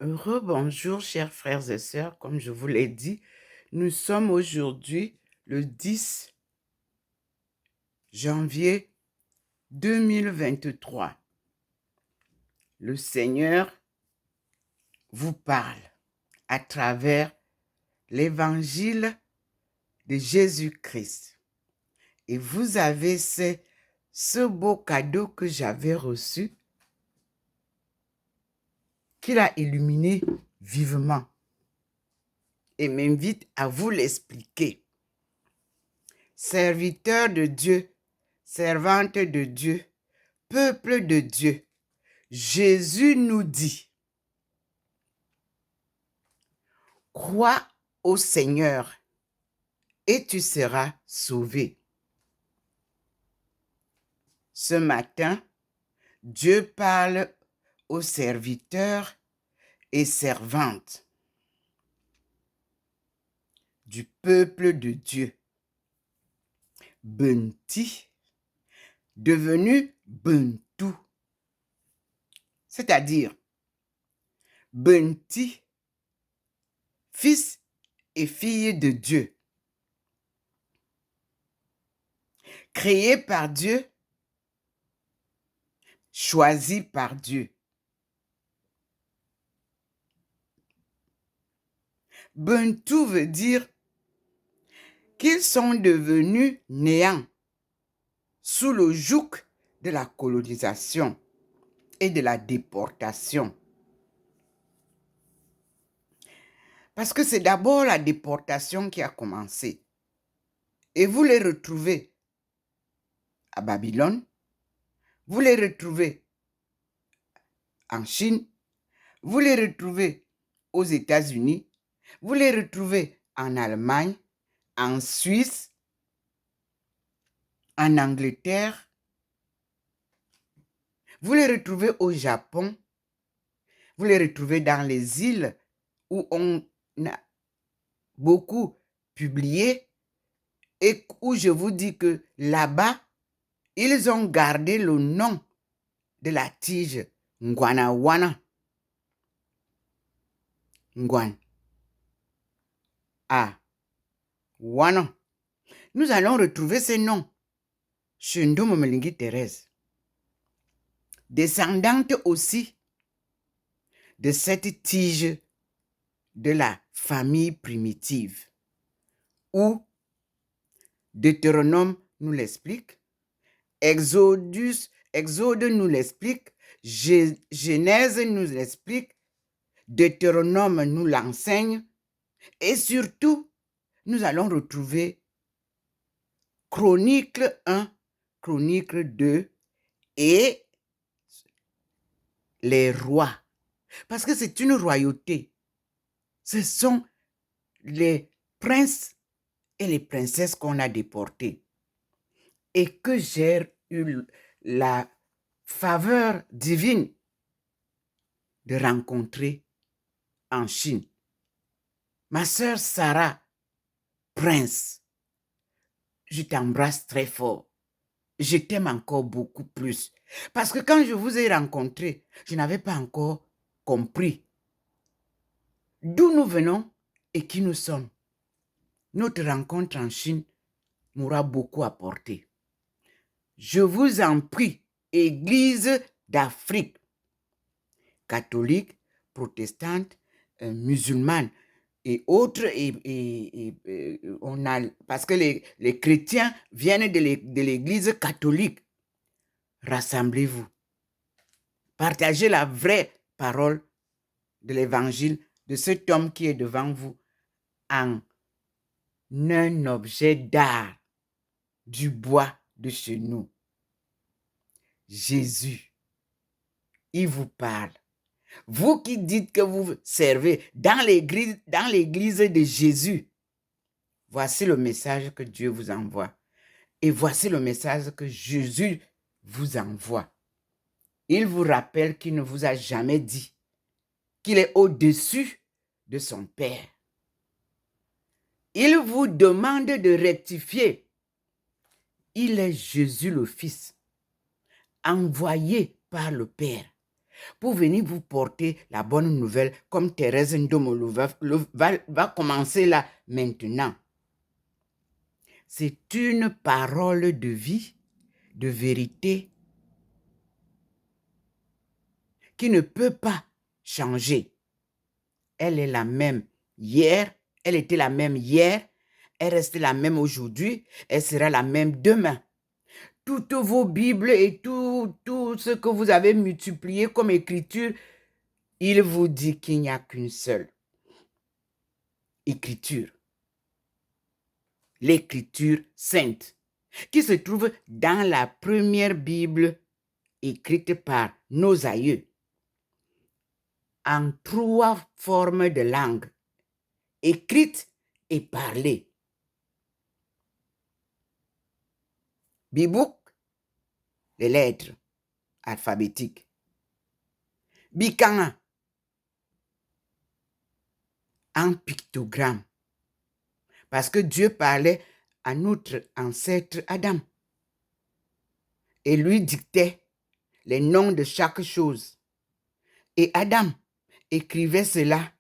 Bonjour, chers frères et sœurs. Comme je vous l'ai dit, nous sommes aujourd'hui le 10 janvier 2023. Le Seigneur vous parle à travers l'évangile de Jésus-Christ. Et vous avez ce beau cadeau que j'avais reçu qu'il a illuminé vivement et m'invite à vous l'expliquer. Serviteur de Dieu, servante de Dieu, peuple de Dieu, Jésus nous dit, crois au Seigneur et tu seras sauvé. Ce matin, Dieu parle aux serviteurs et servantes du peuple de Dieu. Benti, devenu Bentou, c'est-à-dire Benti, fils et fille de Dieu, créé par Dieu, choisi par Dieu. Bentou veut dire qu'ils sont devenus néants sous le joug de la colonisation et de la déportation. Parce que c'est d'abord la déportation qui a commencé. Et vous les retrouvez à Babylone, vous les retrouvez en Chine, vous les retrouvez aux États-Unis, vous les retrouvez en Allemagne, en Suisse, en Angleterre, vous les retrouvez au Japon, vous les retrouvez dans les îles où on a beaucoup publié et où je vous dis que là-bas, ils ont gardé le nom de la tige Ngwanawana. Ngwan. Ah. Wana. Nous allons retrouver ces noms chez Ndomomelingi Thérèse, descendante aussi de cette tige de la famille primitive, où Deutéronome nous l'explique, Exode nous l'explique, Genèse nous l'explique, Deutéronome nous l'enseigne, et surtout, nous allons retrouver Chronique 1, Chronique 2 et les rois. Parce que c'est une royauté. Ce sont les princes et les princesses qu'on a déportés et que j'ai eu la faveur divine de rencontrer en Chine. Ma sœur Sarah, prince, je t'embrasse très fort. Je t'aime encore beaucoup plus. Parce que quand je vous ai rencontré, je n'avais pas encore compris d'où nous venons et qui nous sommes. Notre rencontre en Chine m'aura beaucoup apporté. Je vous en prie, Église d'Afrique, catholique, protestante, musulmane et autres, parce que les chrétiens viennent de l'Église catholique. Rassemblez-vous. Partagez la vraie parole de l'Évangile de cet homme qui est devant vous en un objet d'art du bois de chez nous. Jésus, il vous parle. Vous qui dites que vous servez dans l'église de Jésus, voici le message que Dieu vous envoie. Et voici le message que Jésus vous envoie. Il vous rappelle qu'il ne vous a jamais dit qu'il est au-dessus de son Père. Il vous demande de rectifier. Il est Jésus le Fils, envoyé par le Père. pour venir vous porter la bonne nouvelle comme Thérèse Ndomolo va commencer là maintenant. C'est une parole de vie, de vérité, qui ne peut pas changer. Elle est la même hier, elle était la même hier, elle reste la même aujourd'hui, elle sera la même demain. Toutes vos Bibles et tout ce que vous avez multiplié comme écriture, il vous dit qu'il n'y a qu'une seule écriture. L'écriture sainte, qui se trouve dans la première Bible écrite par nos aïeux, en 3 formes de langue, écrite et parlée. Bibouk, les lettres alphabétiques. Bikanga, en pictogramme. Parce que Dieu parlait à notre ancêtre Adam et lui dictait les noms de chaque chose. Et Adam écrivait cela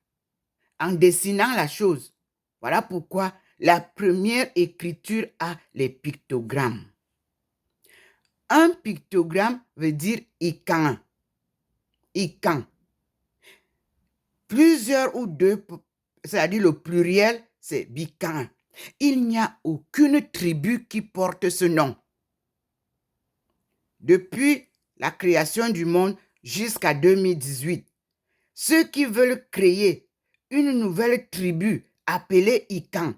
en dessinant la chose. Voilà pourquoi la première écriture a les pictogrammes. Un pictogramme veut dire ikan. Ikan. Plusieurs ou deux, c'est-à-dire le pluriel, c'est bikan. Il n'y a aucune tribu qui porte ce nom. Depuis la création du monde jusqu'à 2018, ceux qui veulent créer une nouvelle tribu appelée Ikan,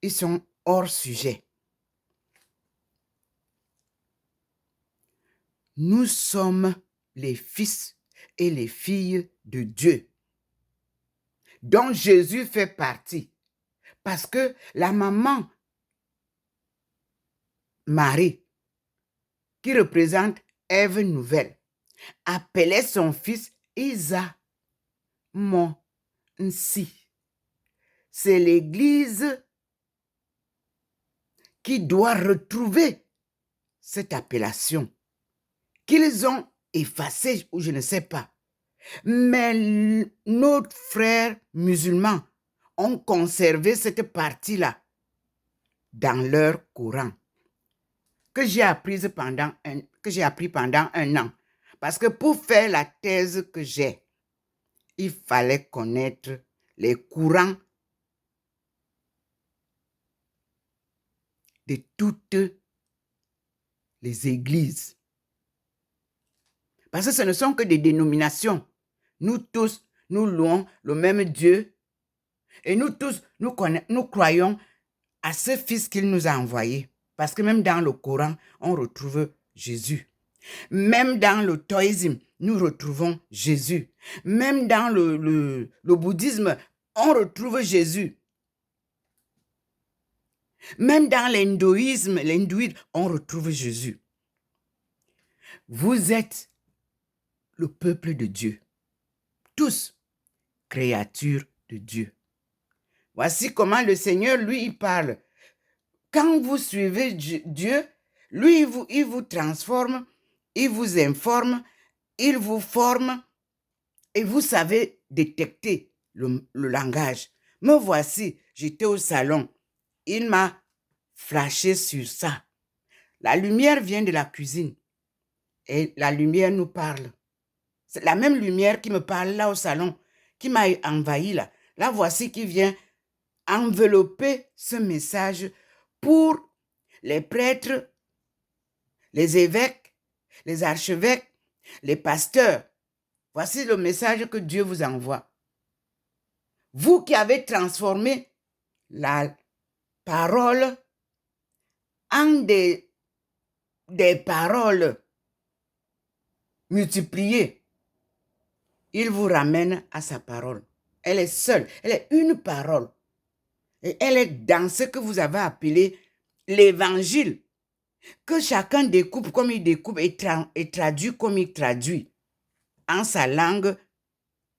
ils sont hors sujet. Nous sommes les fils et les filles de Dieu, dont Jésus fait partie. Parce que la maman Marie, qui représente Ève nouvelle, appelait son fils Isa Mon Nsi. C'est l'Église qui doit retrouver cette appellation qu'ils ont effacée, ou je ne sais pas. Mais nos frères musulmans ont conservé cette partie-là dans leur Coran, que j'ai appris pendant un an. Parce que pour faire la thèse que j'ai, il fallait connaître les courants de toutes les églises. Parce que ce ne sont que des dénominations. Nous tous, nous louons le même Dieu. Et nous tous, nous croyons à ce Fils qu'il nous a envoyé. Parce que même dans le Coran, on retrouve Jésus. Même dans le taoïsme, nous retrouvons Jésus. Même dans le bouddhisme, on retrouve Jésus. Même dans l'hindouisme, on retrouve Jésus. Vous êtes le peuple de Dieu. Tous créatures de Dieu. Voici comment le Seigneur, lui, il parle. Quand vous suivez Dieu, lui, il vous transforme, il vous informe, il vous forme et vous savez détecter le langage. Me voici, j'étais au salon. Il m'a flashé sur ça. La lumière vient de la cuisine et la lumière nous parle. C'est la même lumière qui me parle là au salon, qui m'a envahi là. La voici qui vient envelopper ce message pour les prêtres, les évêques, les archevêques, les pasteurs. Voici le message que Dieu vous envoie. Vous qui avez transformé la parole en des paroles multipliées, il vous ramène à sa parole. Elle est seule, elle est une parole. Et elle est dans ce que vous avez appelé l'évangile, que chacun découpe comme il découpe et traduit comme il traduit, en sa langue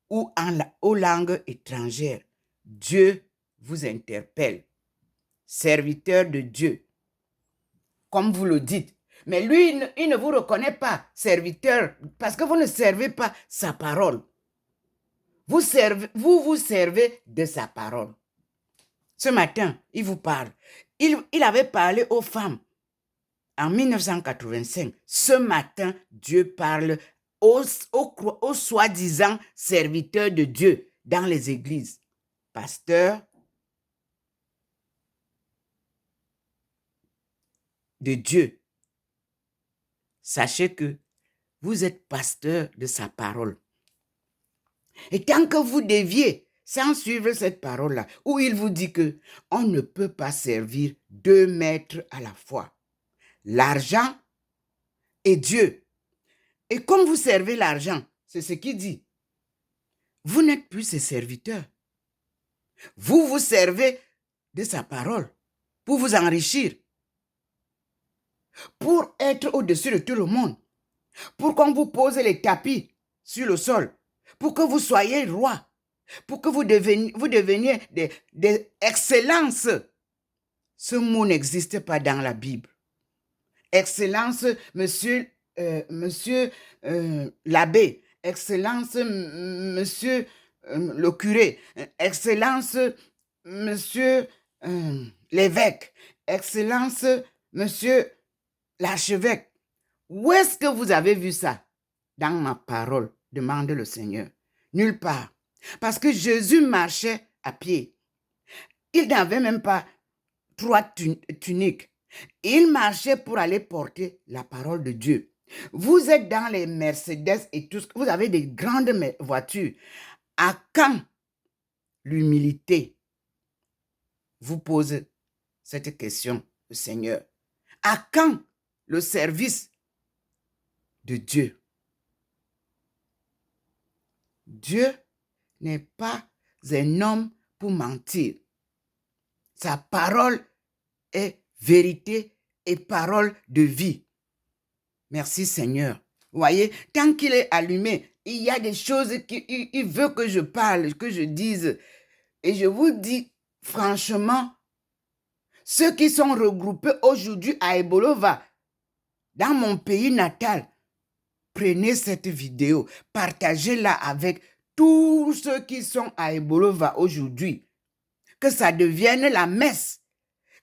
ou aux langues étrangères. Dieu vous interpelle. Serviteur de Dieu. Comme vous le dites, Mais lui, il ne vous reconnaît pas serviteur parce que vous ne servez pas sa parole. Vous vous servez de sa parole. Ce matin, il vous parle. Il avait parlé aux femmes en 1985. Ce matin, Dieu parle aux soi-disant serviteurs de Dieu dans les églises. Pasteurs de Dieu. Sachez que vous êtes pasteur de sa parole. Et tant que vous déviez sans suivre cette parole-là, où il vous dit que on ne peut pas servir 2 maîtres à la fois, l'argent et Dieu. Et comme vous servez l'argent, c'est ce qu'il dit, vous n'êtes plus ses serviteurs. Vous vous servez de sa parole pour vous enrichir, pour être au-dessus de tout le monde, pour qu'on vous pose les tapis sur le sol, pour que vous soyez roi, pour que vous deveniez des excellences. Ce mot n'existe pas dans la Bible. Excellence, monsieur l'abbé, excellence, monsieur le curé, excellence, monsieur l'évêque, excellence, monsieur l'archevêque. Où est-ce que vous avez vu ça? Dans ma parole, demande le Seigneur. Nulle part. Parce que Jésus marchait à pied. Il n'avait même pas 3 tuniques. Il marchait pour aller porter la parole de Dieu. Vous êtes dans les Mercedes et tout, vous avez des grandes voitures. À quand l'humilité? Vous pose cette question, le Seigneur. À quand le service de Dieu? Dieu n'est pas un homme pour mentir. Sa parole est vérité et parole de vie. Merci Seigneur. Vous voyez, tant qu'il est allumé, il y a des choses qu'il veut que je parle, que je dise. Et je vous dis franchement, ceux qui sont regroupés aujourd'hui à Ebolova, dans mon pays natal, prenez cette vidéo, partagez-la avec tous ceux qui sont à Ebolova aujourd'hui. Que ça devienne la messe,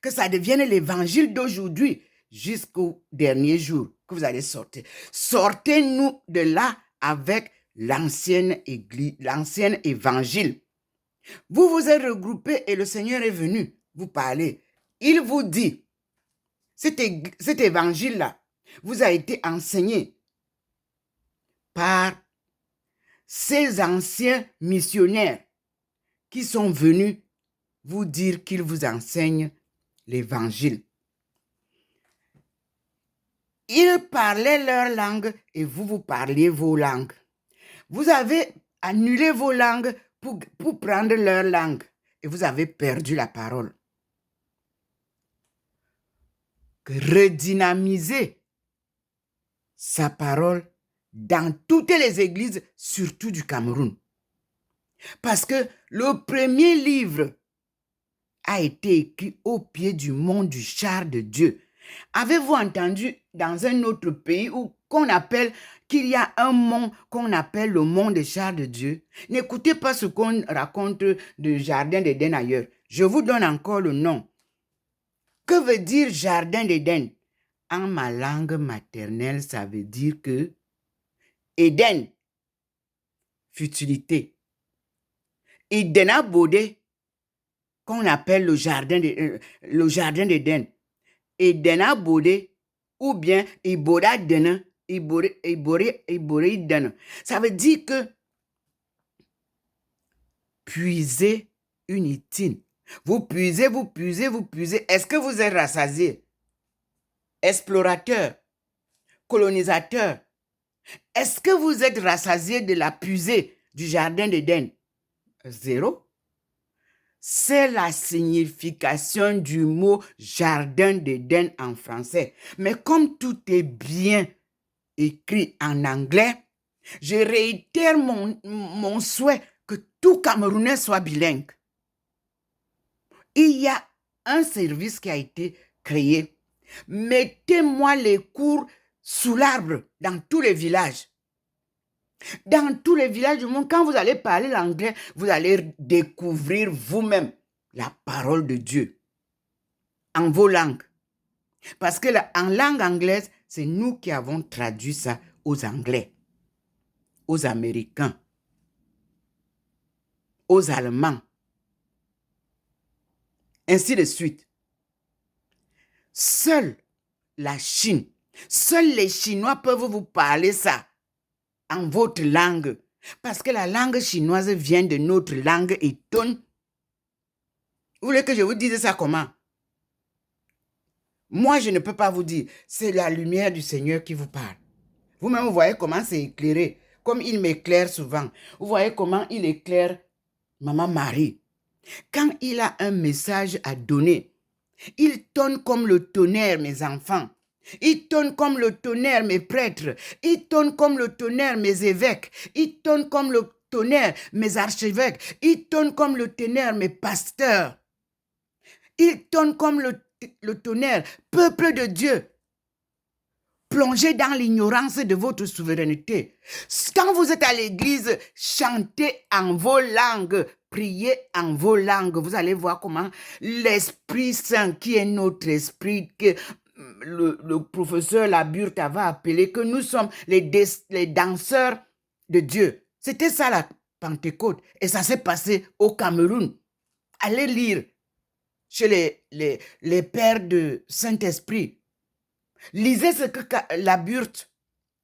que ça devienne l'évangile d'aujourd'hui jusqu'au dernier jour que vous allez sortir. Sortez-nous de là avec l'ancienne église, l'ancien évangile. Vous vous êtes regroupés et le Seigneur est venu vous parler. Il vous dit, cet évangile-là vous a été enseigné par ces anciens missionnaires qui sont venus vous dire qu'ils vous enseignent l'évangile. Ils parlaient leur langue et vous parliez vos langues. Vous avez annulé vos langues pour prendre leur langue et vous avez perdu la parole. Redynamiser sa parole dans toutes les églises, surtout du Cameroun. Parce que le premier livre a été écrit au pied du mont du char de Dieu. Avez-vous entendu dans un autre pays qu'il y a un mont qu'on appelle le mont des chars de Dieu? N'écoutez pas ce qu'on raconte du jardin d'Éden ailleurs. Je vous donne encore le nom. Que veut dire jardin d'Éden? En ma langue maternelle, ça veut dire que Éden, futilité. Idena Bodé, qu'on appelle le jardin d'Éden. Idena Bodé, ou bien Ibora Dena, Ibore Dena. Ça veut dire que puiser une itine. Vous puisez. Est-ce que vous êtes rassasié? Explorateur, colonisateur. Est-ce que vous êtes rassasié de la puisée du jardin d'Éden? 0. C'est la signification du mot jardin d'Éden en français. Mais comme tout est bien écrit en anglais, je réitère mon souhait que tout Camerounais soit bilingue. Il y a un service qui a été créé Mettez-moi les cours sous l'arbre dans tous les villages. Dans tous les villages du monde, quand vous allez parler l'anglais, vous allez découvrir vous-même la parole de Dieu en vos langues. Parce que en langue anglaise, c'est nous qui avons traduit ça aux Anglais, aux Américains, aux Allemands, ainsi de suite. Seule la Chine, seuls les Chinois peuvent vous parler ça en votre langue. Parce que la langue chinoise vient de notre langue étonne. Vous voulez que je vous dise ça comment? Moi, je ne peux pas vous dire. C'est la lumière du Seigneur qui vous parle. Vous-même, vous voyez comment c'est éclairé. Comme il m'éclaire souvent. Vous voyez comment il éclaire Maman Marie. Quand il a un message à donner, il tonne comme le tonnerre, mes enfants. Il tonne comme le tonnerre, mes prêtres. Il tonne comme le tonnerre, mes évêques. Il tonne comme le tonnerre, mes archevêques. Il tonne comme le tonnerre, mes pasteurs. Il tonne comme le tonnerre, peuple de Dieu. Plongez dans l'ignorance de votre souveraineté. Quand vous êtes à l'église, chantez en vos langues, priez en vos langues. Vous allez voir comment l'Esprit Saint, qui est notre esprit, que le professeur Laburte va appeler, que nous sommes les danseurs de Dieu. C'était ça la Pentecôte. Et ça s'est passé au Cameroun. Allez lire chez les pères de Saint-Esprit. Lisez ce que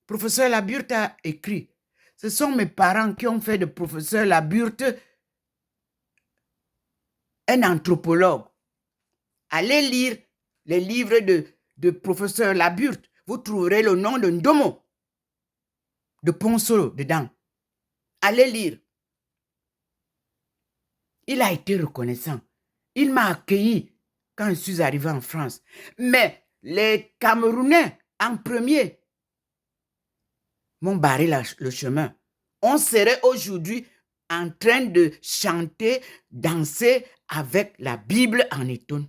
professeur Laburte a écrit. Ce sont mes parents qui ont fait de professeur Laburte un anthropologue. Allez lire les livres de professeur Laburte. Vous trouverez le nom de Ndomo, de Ponsolo dedans. Allez lire. Il a été reconnaissant. Il m'a accueilli quand je suis arrivé en France. Mais les Camerounais, en premier, m'ont barré le chemin. On serait aujourd'hui en train de chanter, danser avec la Bible en étonne.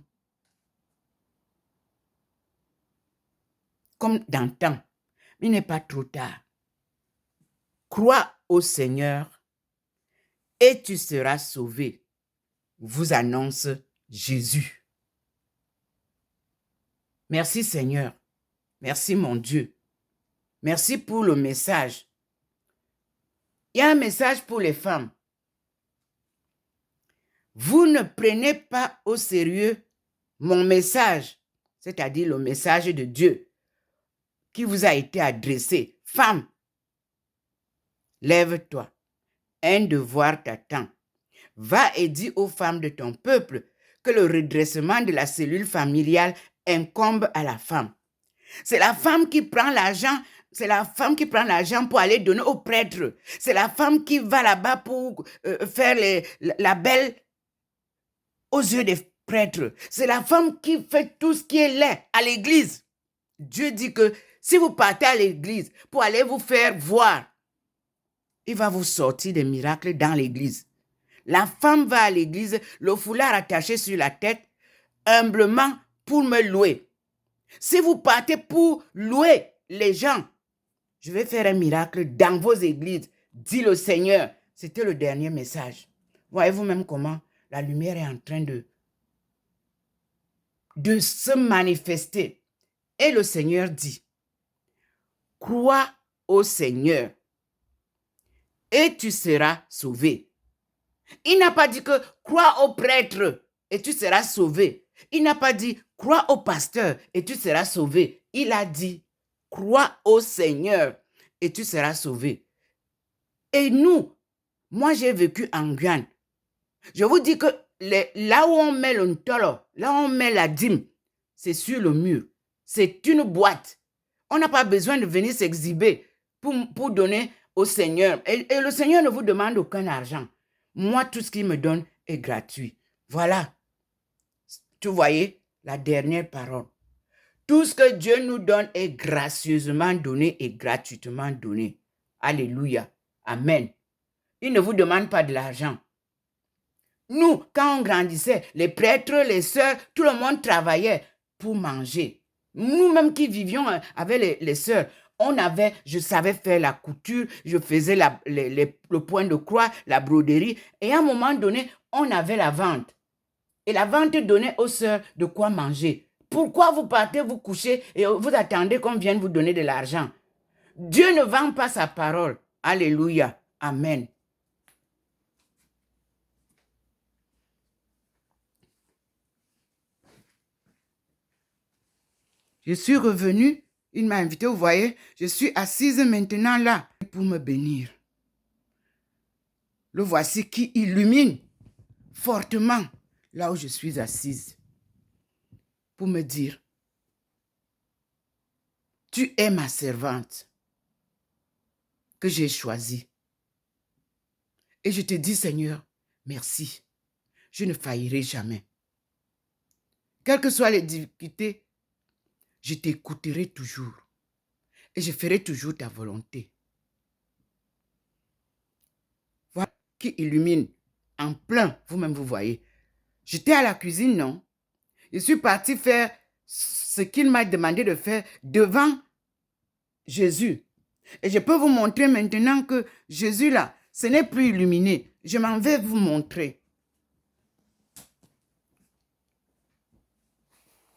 Comme d'antan, il n'est pas trop tard. Crois au Seigneur et tu seras sauvé, vous annonce Jésus. Merci Seigneur. Merci mon Dieu. Merci pour le message. Il y a un message pour les femmes. Vous ne prenez pas au sérieux mon message, c'est-à-dire le message de Dieu qui vous a été adressé. Femme, lève-toi. Un devoir t'attend. Va et dis aux femmes de ton peuple que le redressement de la cellule familiale incombe à la femme. C'est la femme qui prend l'argent. C'est la femme qui prend l'argent pour aller donner aux prêtres. C'est la femme qui va là-bas pour faire la belle aux yeux des prêtres. C'est la femme qui fait tout ce qui est laid à l'église. Dieu dit que si vous partez à l'église pour aller vous faire voir, il va vous sortir des miracles dans l'église. La femme va à l'église, le foulard attaché sur la tête, humblement pour me louer. Si vous partez pour louer les gens, je vais faire un miracle dans vos églises, dit le Seigneur. C'était le dernier message. Voyez-vous même comment la lumière est en train de se manifester. Et le Seigneur dit, crois au Seigneur et tu seras sauvé. Il n'a pas dit que crois au prêtre et tu seras sauvé. Il n'a pas dit crois au pasteur et tu seras sauvé. Il a dit crois au Seigneur et tu seras sauvé. Et nous, moi j'ai vécu en Guyane. Je vous dis que là où on met le ntolo, là où on met la dîme, c'est sur le mur. C'est une boîte. On n'a pas besoin de venir s'exhiber pour donner au Seigneur. Et le Seigneur ne vous demande aucun argent. Moi, tout ce qu'il me donne est gratuit. Voilà. Tu voyez, la dernière parole. Tout ce que Dieu nous donne est gracieusement donné et gratuitement donné. Alléluia. Amen. Il ne vous demande pas de l'argent. Nous, quand on grandissait, les prêtres, les sœurs, tout le monde travaillait pour manger. Nous-mêmes qui vivions avec les sœurs, je savais faire la couture, je faisais le point de croix, la broderie. Et à un moment donné, on avait la vente. Et la vente donnait aux sœurs de quoi manger. Pourquoi vous partez vous coucher et vous attendez qu'on vienne vous donner de l'argent? Dieu ne vend pas sa parole. Alléluia. Amen. Je suis revenue, il m'a invité, vous voyez, je suis assise maintenant là pour me bénir. Le voici qui illumine fortement là où je suis assise pour me dire, tu es ma servante que j'ai choisie. Et je te dis, Seigneur, merci. Je ne faillirai jamais. Quelles que soient les difficultés, je t'écouterai toujours. Et je ferai toujours ta volonté. Voilà qui illumine en plein, vous-même vous voyez. J'étais à la cuisine, non? Je suis partie faire ce qu'il m'a demandé de faire devant Jésus. Et je peux vous montrer maintenant que Jésus là, ce n'est plus illuminé. Je m'en vais vous montrer.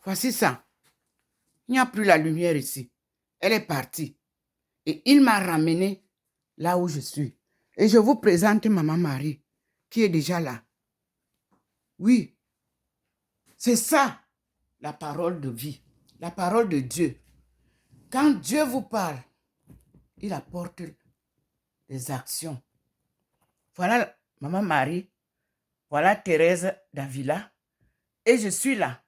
Voici ça. Il n'y a plus la lumière ici. Elle est partie. Et il m'a ramené là où je suis. Et je vous présente Maman Marie, qui est déjà là. Oui, c'est ça, la parole de vie, la parole de Dieu. Quand Dieu vous parle, il apporte des actions. Voilà Maman Marie, voilà Thérèse Davila, et je suis là.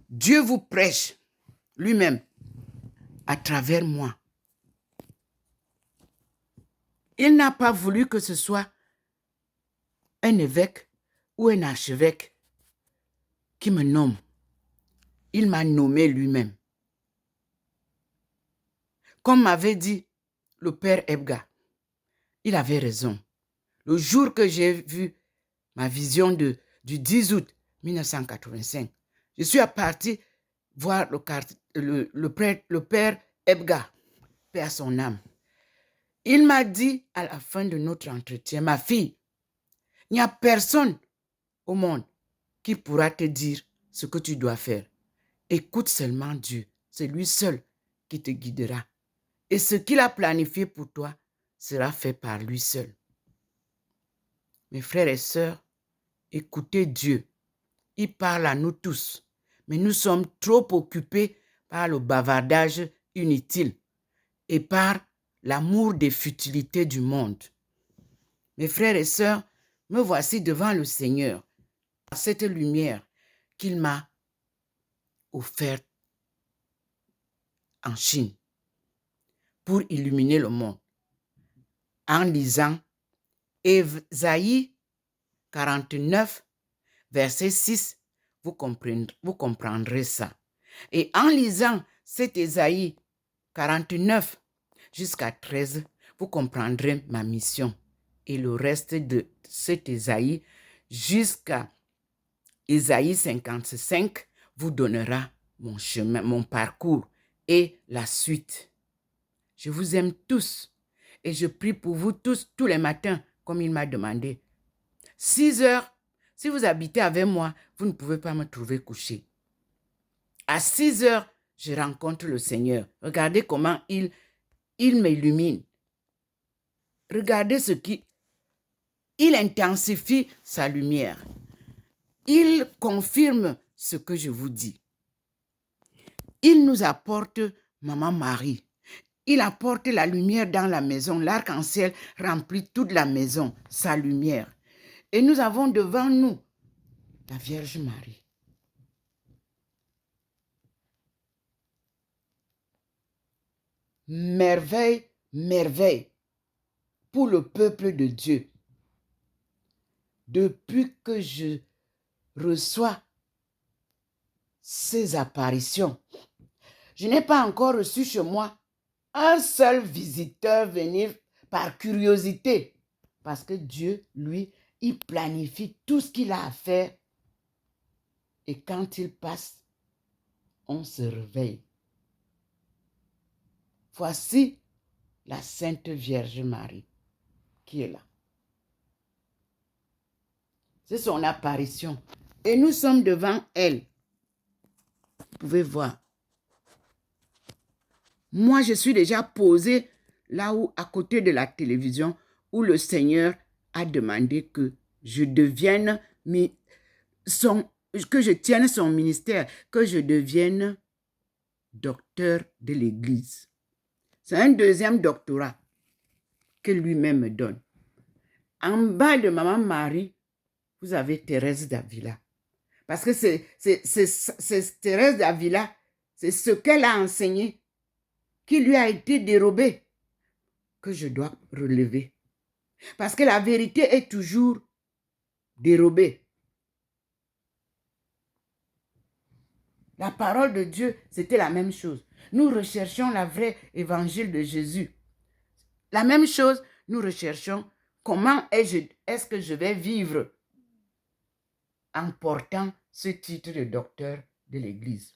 Dieu vous prêche lui-même à travers moi. Il n'a pas voulu que ce soit un évêque ou un archevêque qui me nomme. Il m'a nommé lui-même. Comme m'avait dit le père Ebga, il avait raison. Le jour que j'ai vu ma vision du 10 août 1985, je suis parti voir le père Ebga, paix à son âme. Il m'a dit à la fin de notre entretien, ma fille, il n'y a personne au monde qui pourra te dire ce que tu dois faire. Écoute seulement Dieu, c'est lui seul qui te guidera. Et ce qu'il a planifié pour toi sera fait par lui seul. Mes frères et sœurs, écoutez Dieu. Il parle à nous tous, mais nous sommes trop occupés par le bavardage inutile et par l'amour des futilités du monde. Mes frères et sœurs, me voici devant le Seigneur, cette lumière qu'il m'a offerte en Chine pour illuminer le monde. En lisant Ésaïe 49, verset 6, vous comprendrez ça. Et en lisant cet Ésaïe 49 jusqu'à 13, vous comprendrez ma mission. Et le reste de cet Ésaïe jusqu'à Ésaïe 55 vous donnera mon chemin, mon parcours et la suite. Je vous aime tous et je prie pour vous tous les matins comme il m'a demandé. 6 heures, si vous habitez avec moi, vous ne pouvez pas me trouver couché. À 6 heures, je rencontre le Seigneur. Regardez comment il m'illumine. Regardez il intensifie sa lumière. Il confirme ce que je vous dis. Il nous apporte Maman Marie. Il apporte la lumière dans la maison. L'arc-en-ciel remplit toute la maison, sa lumière. Et nous avons devant nous la Vierge Marie. Merveille, merveille pour le peuple de Dieu. Depuis que je reçois ces apparitions, je n'ai pas encore reçu chez moi un seul visiteur venir par curiosité. Parce que Dieu, lui, il planifie tout ce qu'il a à faire. Et quand il passe, on se réveille. Voici la Sainte Vierge Marie qui est là. C'est son apparition. Et nous sommes devant elle. Vous pouvez voir. Moi, je suis déjà posée là où, à côté de la télévision, où le Seigneur a demandé que je devienne, que je tienne son ministère, que je devienne docteur de l'Église. C'est un deuxième doctorat que lui-même me donne. En bas de Maman Marie, vous avez Thérèse d'Avila. Parce que c'est Thérèse d'Avila, c'est ce qu'elle a enseigné qui lui a été dérobé que je dois relever. Parce que la vérité est toujours dérobée. La parole de Dieu, c'était la même chose. Nous recherchons la vraie évangile de Jésus. La même chose, nous recherchons comment est-ce que je vais vivre en portant ce titre de docteur de l'Église.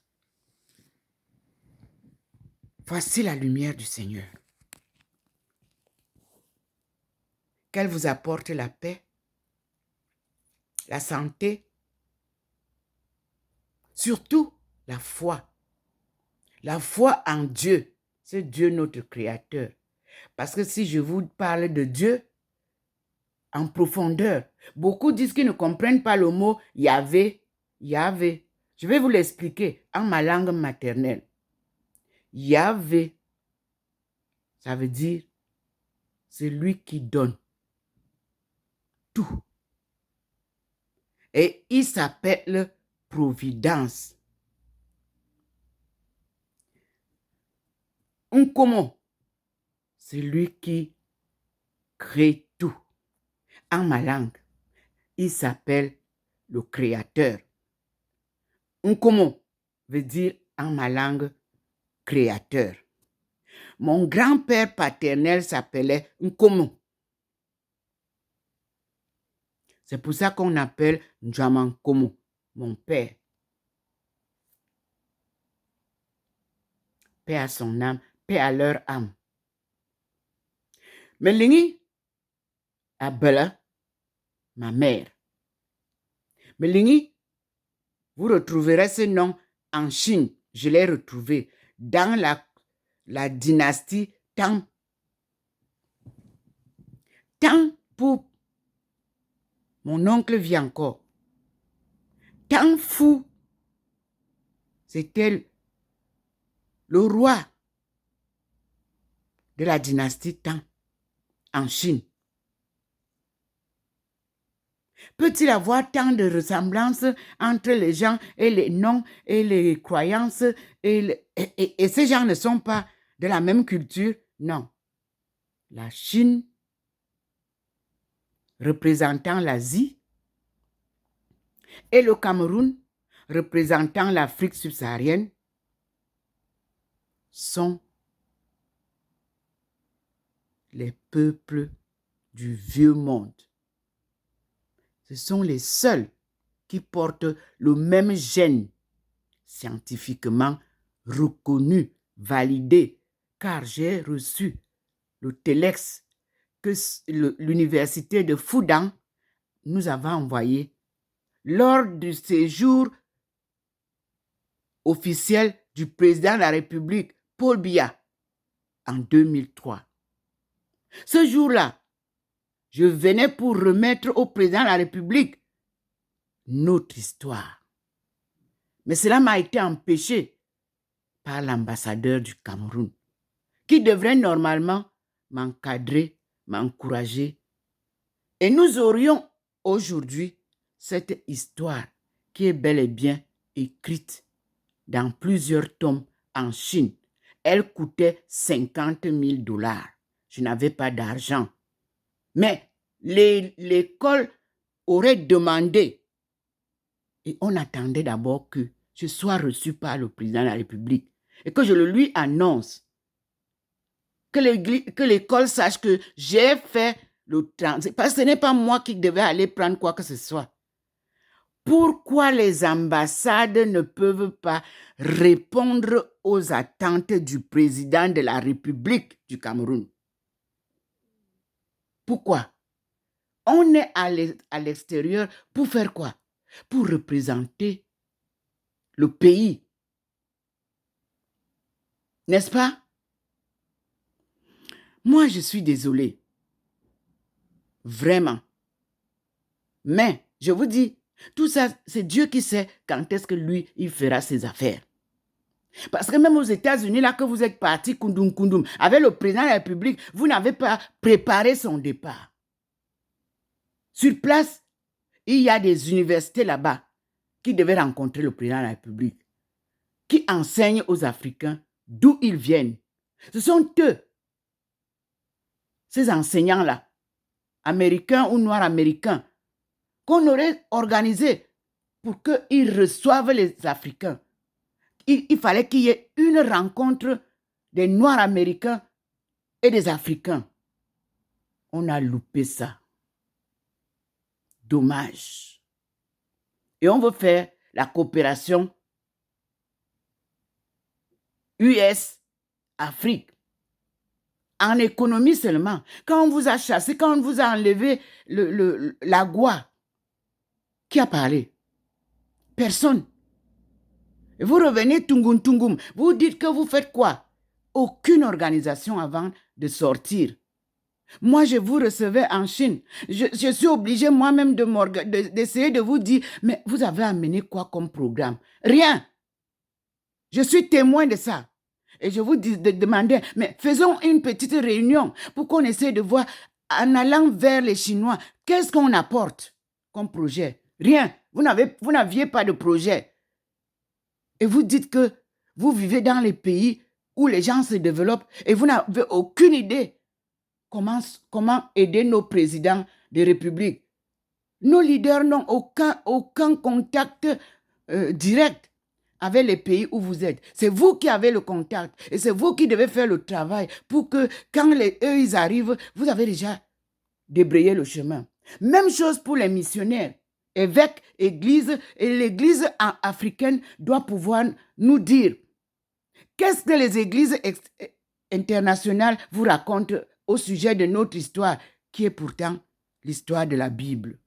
Voici la lumière du Seigneur. Qu'elle vous apporte la paix, la santé, surtout la foi. La foi en Dieu, c'est Dieu notre Créateur. Parce que si je vous parle de Dieu en profondeur, beaucoup disent qu'ils ne comprennent pas le mot Yahvé, Yahvé. Je vais vous l'expliquer en ma langue maternelle. Yahvé, ça veut dire c'est lui qui donne tout. Et il s'appelle Providence. Nkomo, c'est lui qui crée tout. En ma langue, il s'appelle le Créateur. Nkomo veut dire en ma langue Créateur. Mon grand-père paternel s'appelait Nkomo. C'est pour ça qu'on appelle Ndjamankomo, mon père. Paix à son âme, paix à leur âme. Melingi Abela, ma mère. Melingi, vous retrouverez ce nom en Chine. Je l'ai retrouvé dans la dynastie Tang. Tang pour mon oncle vit encore. Tang Fu, c'était le roi de la dynastie Tang en Chine. Peut-il avoir tant de ressemblances entre les gens et les noms et les croyances et ces gens ne sont pas de la même culture? Non. La Chine représentant l'Asie et le Cameroun représentant l'Afrique subsaharienne sont les peuples du vieux monde. Ce sont les seuls qui portent le même gène scientifiquement reconnu, validé, car j'ai reçu le téléx que l'université de Fudan nous avait envoyé lors du séjour officiel du président de la République, Paul Biya, en 2003. Ce jour-là, je venais pour remettre au président de la République notre histoire. Mais cela m'a été empêché par l'ambassadeur du Cameroun, qui devrait normalement m'encadrer, m'encourager. Et nous aurions aujourd'hui cette histoire qui est bel et bien écrite dans plusieurs tomes en Chine. Elle coûtait 50 000 $. Je n'avais pas d'argent. Mais l'école aurait demandé, et on attendait d'abord que je sois reçu par le président de la République et que je le lui annonce, que l'école sache que j'ai fait le transit. Parce que ce n'est pas moi qui devais aller prendre quoi que ce soit. Pourquoi les ambassades ne peuvent pas répondre aux attentes du président de la République du Cameroun? Pourquoi? On est à l'extérieur pour faire quoi? Pour représenter le pays. N'est-ce pas? Moi, je suis désolée. Vraiment. Mais, je vous dis, tout ça, c'est Dieu qui sait quand est-ce que lui, il fera ses affaires. Parce que même aux États-Unis, là que vous êtes parti, Kundum, avec le président de la République, vous n'avez pas préparé son départ. Sur place, il y a des universités là-bas qui devaient rencontrer le président de la République, qui enseignent aux Africains d'où ils viennent. Ce sont eux, ces enseignants-là, américains ou noirs américains, qu'on aurait organisé pour qu'ils reçoivent les Africains. Il fallait qu'il y ait une rencontre des Noirs américains et des Africains. On a loupé ça. Dommage. Et on veut faire la coopération US-Afrique. En économie seulement. Quand on vous a chassé, quand on vous a enlevé l'agua, qui a parlé? Personne. Et vous revenez tungum. Vous dites que vous faites quoi? Aucune organisation avant de sortir. Moi, je vous recevais en Chine. Je suis obligée moi-même d'essayer de vous dire, mais vous avez amené quoi comme programme? Rien. Je suis témoin de ça. Et je vous demandais, mais faisons une petite réunion pour qu'on essaie de voir, en allant vers les Chinois, qu'est-ce qu'on apporte comme projet? Rien. Vous n'aviez pas de projet. Et vous dites que vous vivez dans les pays où les gens se développent et vous n'avez aucune idée comment aider nos présidents de république. Nos leaders n'ont aucun contact direct avec les pays où vous êtes. C'est vous qui avez le contact et c'est vous qui devez faire le travail pour que quand eux ils arrivent, vous avez déjà débrayé le chemin. Même chose pour les missionnaires. Évêques, églises, et l'église africaine doit pouvoir nous dire qu'est-ce que les églises internationales vous racontent au sujet de notre histoire, qui est pourtant l'histoire de la Bible.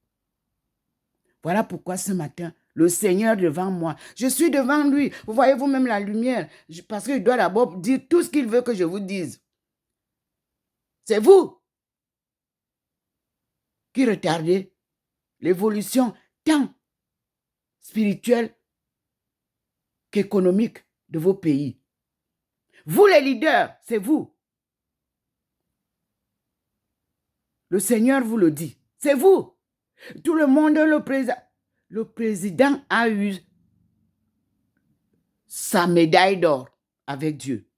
Voilà pourquoi ce matin, le Seigneur devant moi, je suis devant lui. Vous voyez vous-même la lumière, parce qu'il doit d'abord dire tout ce qu'il veut que je vous dise. C'est vous qui retardez l'évolution tant spirituelle qu'économique de vos pays. Vous les leaders, c'est vous. Le Seigneur vous le dit. C'est vous. Tout le monde, le président a eu sa médaille d'or avec Dieu.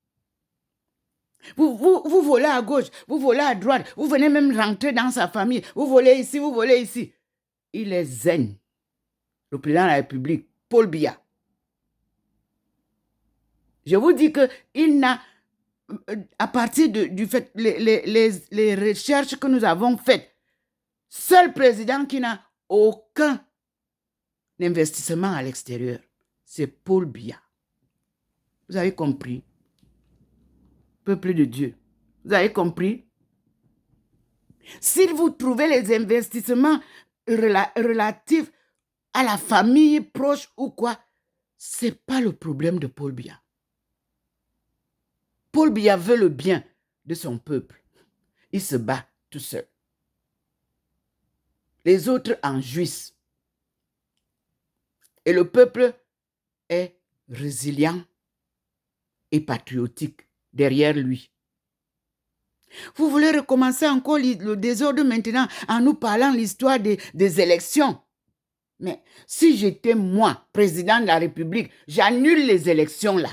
Vous volez à gauche, vous volez à droite, vous venez même rentrer dans sa famille, vous volez ici, vous volez ici. Il est zen. Le président de la République, Paul Biya. Je vous dis qu'il n'a, à partir du fait, les recherches que nous avons faites, seul président qui n'a aucun investissement à l'extérieur, c'est Paul Biya. Vous avez compris? Peuple de Dieu. Vous avez compris? Si vous trouvez les investissements relatifs à la famille proche ou quoi, ce n'est pas le problème de Paul Biya. Paul Biya veut le bien de son peuple. Il se bat tout seul. Les autres en jouissent. Et le peuple est résilient et patriotique derrière lui. Vous voulez recommencer encore le désordre maintenant en nous parlant l'histoire des élections. Mais si j'étais moi, président de la République, j'annule les élections là,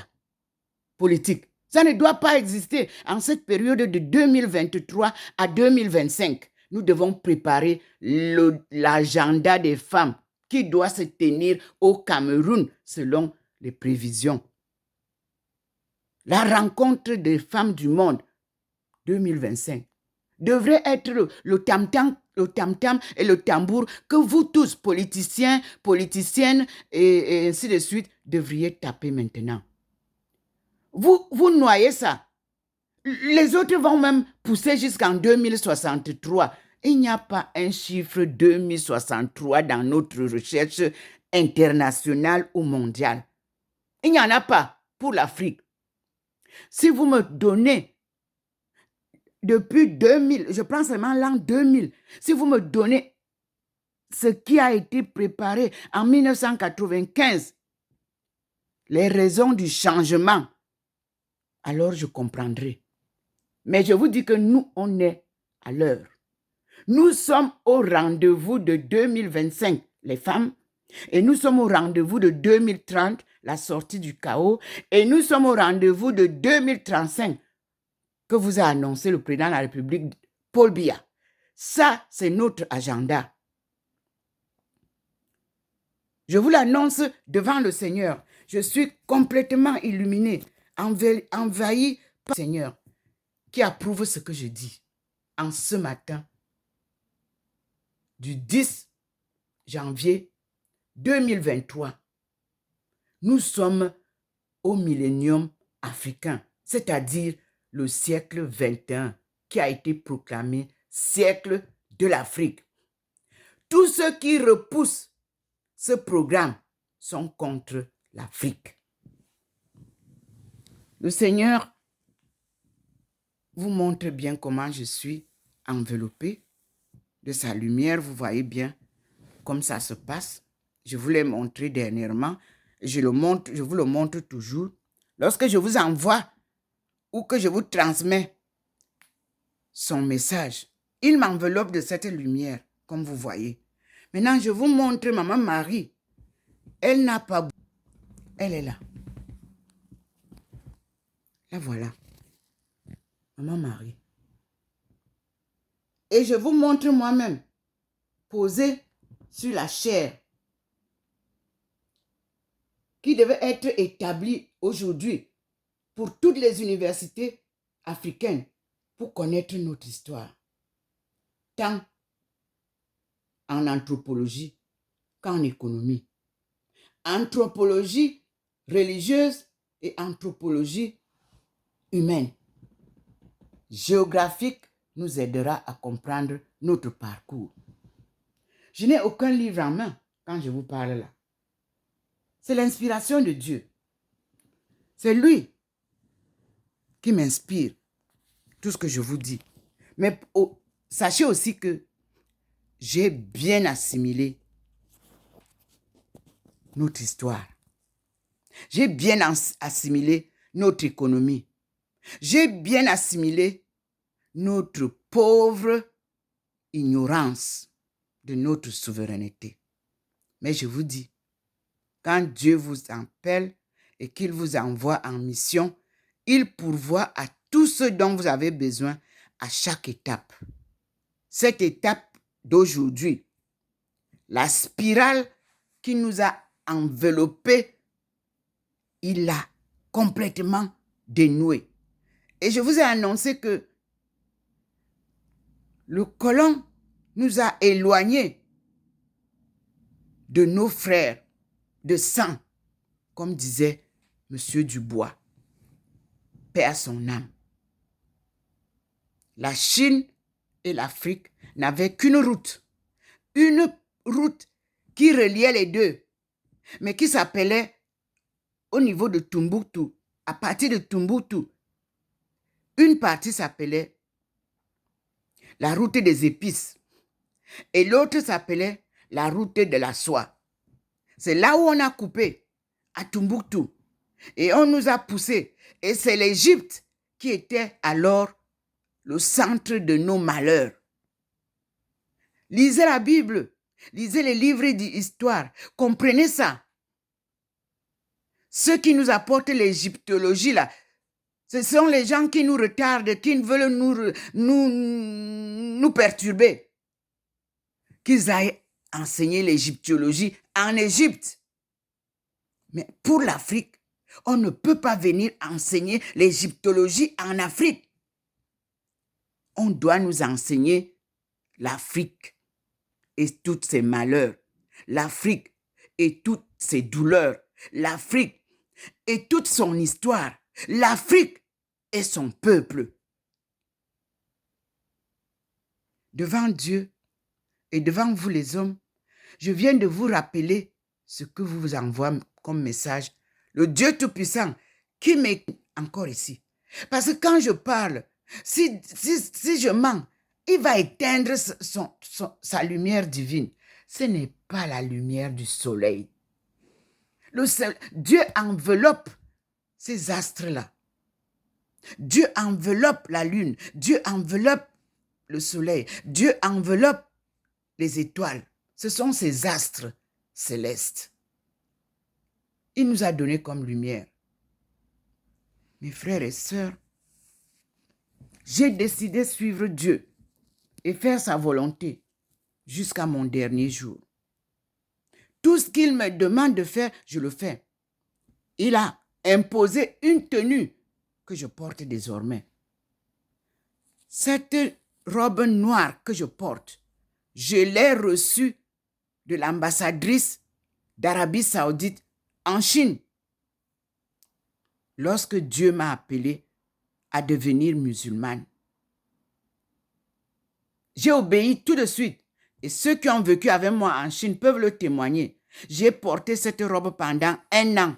politiques. Ça ne doit pas exister en cette période de 2023 à 2025. Nous devons préparer l'agenda des femmes qui doit se tenir au Cameroun selon les prévisions. La rencontre des femmes du monde 2025. devrait être le tam-tam et le tambour que vous tous, politiciens, politiciennes et ainsi de suite, devriez taper maintenant. Vous noyez ça. Les autres vont même pousser jusqu'en 2063. Il n'y a pas un chiffre 2063 dans notre recherche internationale ou mondiale. Il n'y en a pas pour l'Afrique. Si vous me donnez depuis 2000, je prends seulement l'an 2000, si vous me donnez ce qui a été préparé en 1995, les raisons du changement, alors je comprendrai. Mais je vous dis que nous, on est à l'heure. Nous sommes au rendez-vous de 2025, les femmes, et nous sommes au rendez-vous de 2030, la sortie du chaos, et nous sommes au rendez-vous de 2035, que vous a annoncé le président de la République, Paul Biya. Ça, c'est notre agenda. Je vous l'annonce devant le Seigneur. Je suis complètement illuminé, envahi par le Seigneur, qui approuve ce que je dis. En ce matin, du 10 janvier 2023, nous sommes au millénium africain, c'est-à-dire le siècle 21, qui a été proclamé siècle de l'Afrique. Tous ceux qui repoussent ce programme sont contre l'Afrique. Le Seigneur vous montre bien comment je suis enveloppé de sa lumière. Vous voyez bien comme ça se passe. Je vous l'ai montré dernièrement. Je vous le montre toujours. Lorsque je vous envoie ou que je vous transmets son message, il m'enveloppe de cette lumière, comme vous voyez. Maintenant, je vous montre Maman Marie. Elle n'a pas... Elle est là. La voilà. Maman Marie. Et je vous montre moi-même, posée sur la chaire qui devait être établie aujourd'hui pour toutes les universités africaines pour connaître notre histoire, tant en anthropologie qu'en économie. Anthropologie religieuse et anthropologie humaine. Géographique nous aidera à comprendre notre parcours. Je n'ai aucun livre en main quand je vous parle là. C'est l'inspiration de Dieu. C'est lui qui m'inspire tout ce que je vous dis. Mais sachez aussi que j'ai bien assimilé notre histoire. J'ai bien assimilé notre économie. J'ai bien assimilé notre pauvre ignorance de notre souveraineté. Mais je vous dis, quand Dieu vous appelle et qu'il vous envoie en mission, il pourvoit à tout ce dont vous avez besoin à chaque étape. Cette étape d'aujourd'hui, la spirale qui nous a enveloppés, il l'a complètement dénouée. Et je vous ai annoncé que le colon nous a éloignés de nos frères de sang, comme disait M. Dubois, paix à son âme. La Chine et l'Afrique n'avaient qu'une route qui reliait les deux, mais qui s'appelait au niveau de Tombouctou, à partir de Tombouctou, une partie s'appelait la route des épices et l'autre s'appelait la route de la soie. C'est là où on a coupé, à Tombouctou, et on nous a poussés. Et c'est l'Égypte qui était alors le centre de nos malheurs. Lisez la Bible, lisez les livres d'histoire, comprenez ça. Ceux qui nous apportent l'égyptologie, là, ce sont les gens qui nous retardent, qui veulent nous perturber. Qu'ils aillent enseigner l'égyptologie en Égypte. Mais pour l'Afrique, on ne peut pas venir enseigner l'égyptologie en Afrique. On doit nous enseigner l'Afrique et tous ses malheurs, l'Afrique et toutes ses douleurs, l'Afrique et toute son histoire, l'Afrique et son peuple. Devant Dieu et devant vous les hommes, je viens de vous rappeler ce que vous envoie comme message, le Dieu Tout-Puissant qui m'est encore ici. Parce que quand je parle, si je mens, il va éteindre sa lumière divine. Ce n'est pas la lumière du soleil. Dieu enveloppe ces astres-là. Dieu enveloppe la lune. Dieu enveloppe le soleil. Dieu enveloppe les étoiles. Ce sont ces astres célestes. Il nous a donné comme lumière. Mes frères et sœurs, j'ai décidé de suivre Dieu et faire sa volonté jusqu'à mon dernier jour. Tout ce qu'il me demande de faire, je le fais. Il a imposé une tenue que je porte désormais. Cette robe noire que je porte, je l'ai reçue de l'ambassadrice d'Arabie Saoudite en Chine. Lorsque Dieu m'a appelé à devenir musulmane, j'ai obéi tout de suite. Et ceux qui ont vécu avec moi en Chine peuvent le témoigner. J'ai porté cette robe pendant 1 an,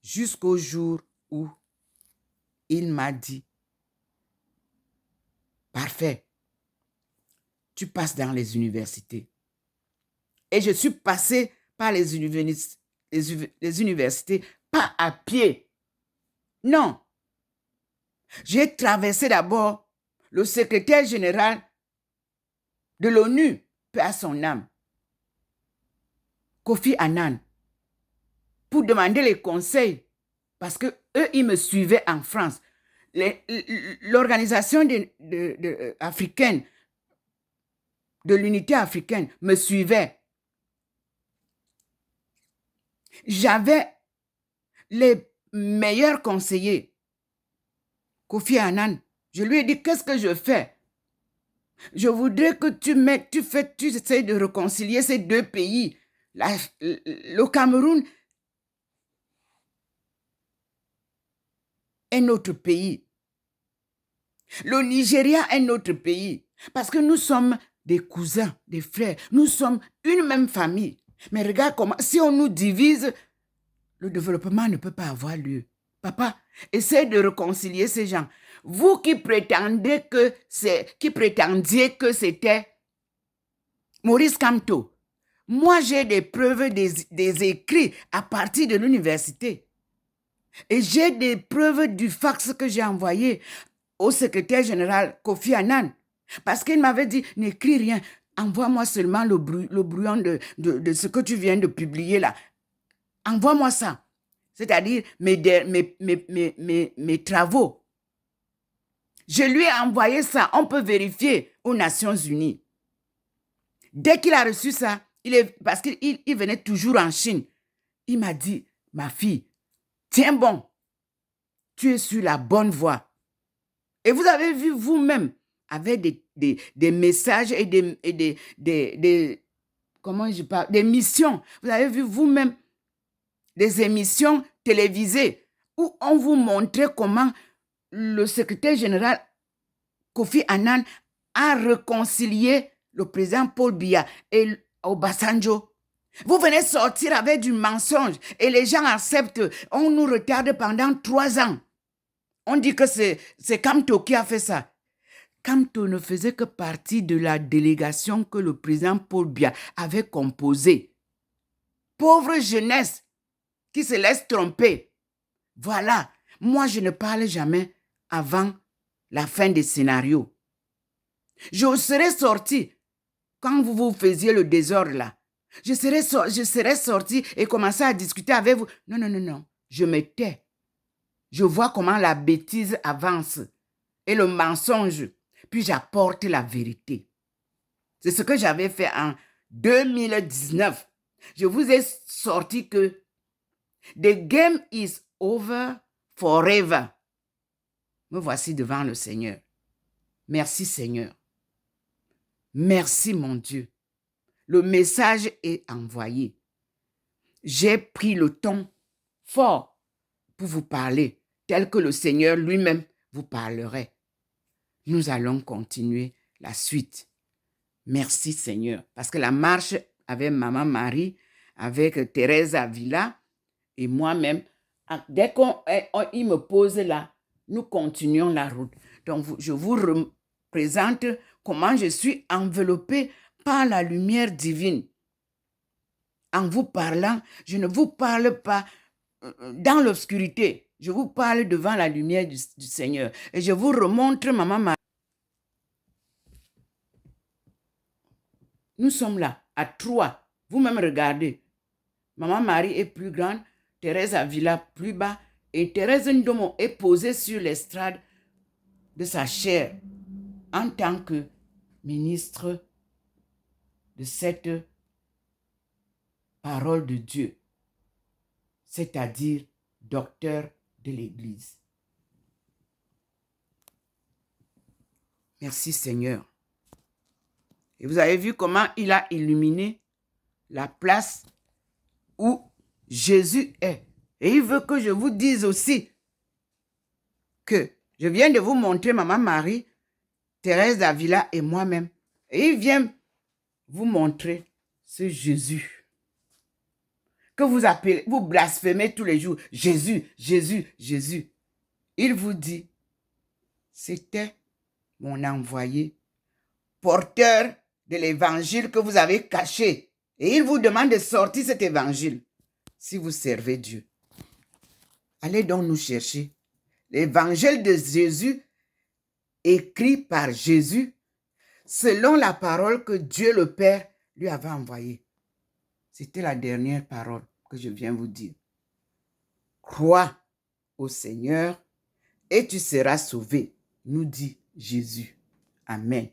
jusqu'au jour où il m'a dit, parfait, tu passes dans les universités. Et je suis passée par les universités, pas à pied. Non. J'ai traversé d'abord le secrétaire général de l'ONU, paix à son âme, Kofi Annan, pour demander les conseils, parce que eux, ils me suivaient en France. L'organisation africaine, de l'unité africaine, me suivait. J'avais les meilleurs conseillers. Kofi Annan, je lui ai dit, qu'est-ce que je fais? Je voudrais que tu essaies de réconcilier ces deux pays. Le Cameroun est notre pays. Le Nigeria est notre pays. Parce que nous sommes des cousins, des frères. Nous sommes une même famille. Mais regarde comment, si on nous divise, le développement ne peut pas avoir lieu. Papa, essaie de réconcilier ces gens. Vous qui prétendiez que c'était Maurice Kamto, moi j'ai des preuves, des écrits à partir de l'université. Et j'ai des preuves du fax que j'ai envoyé au secrétaire général Kofi Annan. Parce qu'il m'avait dit, n'écris rien, envoie-moi seulement le brouillon de ce que tu viens de publier là. Envoie-moi ça. C'est-à-dire mes travaux. Je lui ai envoyé ça. On peut vérifier aux Nations Unies. Dès qu'il a reçu ça, parce qu'il venait toujours en Chine, il m'a dit, ma fille, tiens bon, tu es sur la bonne voie. Et vous avez vu vous-même, avec des messages et des missions. Vous avez vu vous-même des émissions télévisées où on vous montrait comment le secrétaire général Kofi Annan a réconcilié le président Paul Biya et Obasanjo. Vous venez sortir avec du mensonge et les gens acceptent. On nous retarde pendant 3 ans. On dit que c'est Kamto qui a fait ça. Kamto ne faisait que partie de la délégation que le président Paul Biya avait composée. Pauvre jeunesse qui se laisse tromper. Voilà, moi je ne parle jamais avant la fin des scénarios. Je serais sorti quand vous faisiez le désordre là. Je serais sorti et commencer à discuter avec vous. Non. Je me tais. Je vois comment la bêtise avance et le mensonge. Puis j'apporte la vérité. C'est ce que j'avais fait en 2019. Je vous ai sorti que the game is over forever. Me voici devant le Seigneur. Merci Seigneur. Merci mon Dieu. Le message est envoyé. J'ai pris le temps fort pour vous parler, tel que le Seigneur lui-même vous parlerait. Nous allons continuer la suite. Merci Seigneur. Parce que la marche avec Maman Marie, avec Thérèse Avila et moi-même, dès qu'il me pose là, nous continuons la route. Donc, je vous présente comment je suis enveloppée par la lumière divine. En vous parlant, je ne vous parle pas dans l'obscurité. Je vous parle devant la lumière du Seigneur. Et je vous remontre Maman Marie. Nous sommes là, à 3. Vous-même regardez. Maman Marie est plus grande, Thérèse Avila plus bas, et Thérèse Ndomo est posée sur l'estrade de sa chair en tant que ministre de cette parole de Dieu, c'est-à-dire docteur de l'Église. Merci Seigneur. Et vous avez vu comment il a illuminé la place où Jésus est. Et il veut que je vous dise aussi que je viens de vous montrer Maman Marie, Thérèse d'Avila et moi-même. Et il vient vous montrer ce Jésus que vous appelez, vous blasphémez tous les jours. Jésus, Jésus, Jésus. Il vous dit, c'était mon envoyé, porteur de l'évangile que vous avez caché. Et il vous demande de sortir cet évangile si vous servez Dieu. Allez donc nous chercher l'évangile de Jésus écrit par Jésus selon la parole que Dieu le Père lui avait envoyée. C'était la dernière parole que je viens vous dire. Crois au Seigneur et tu seras sauvé, nous dit Jésus. Amen.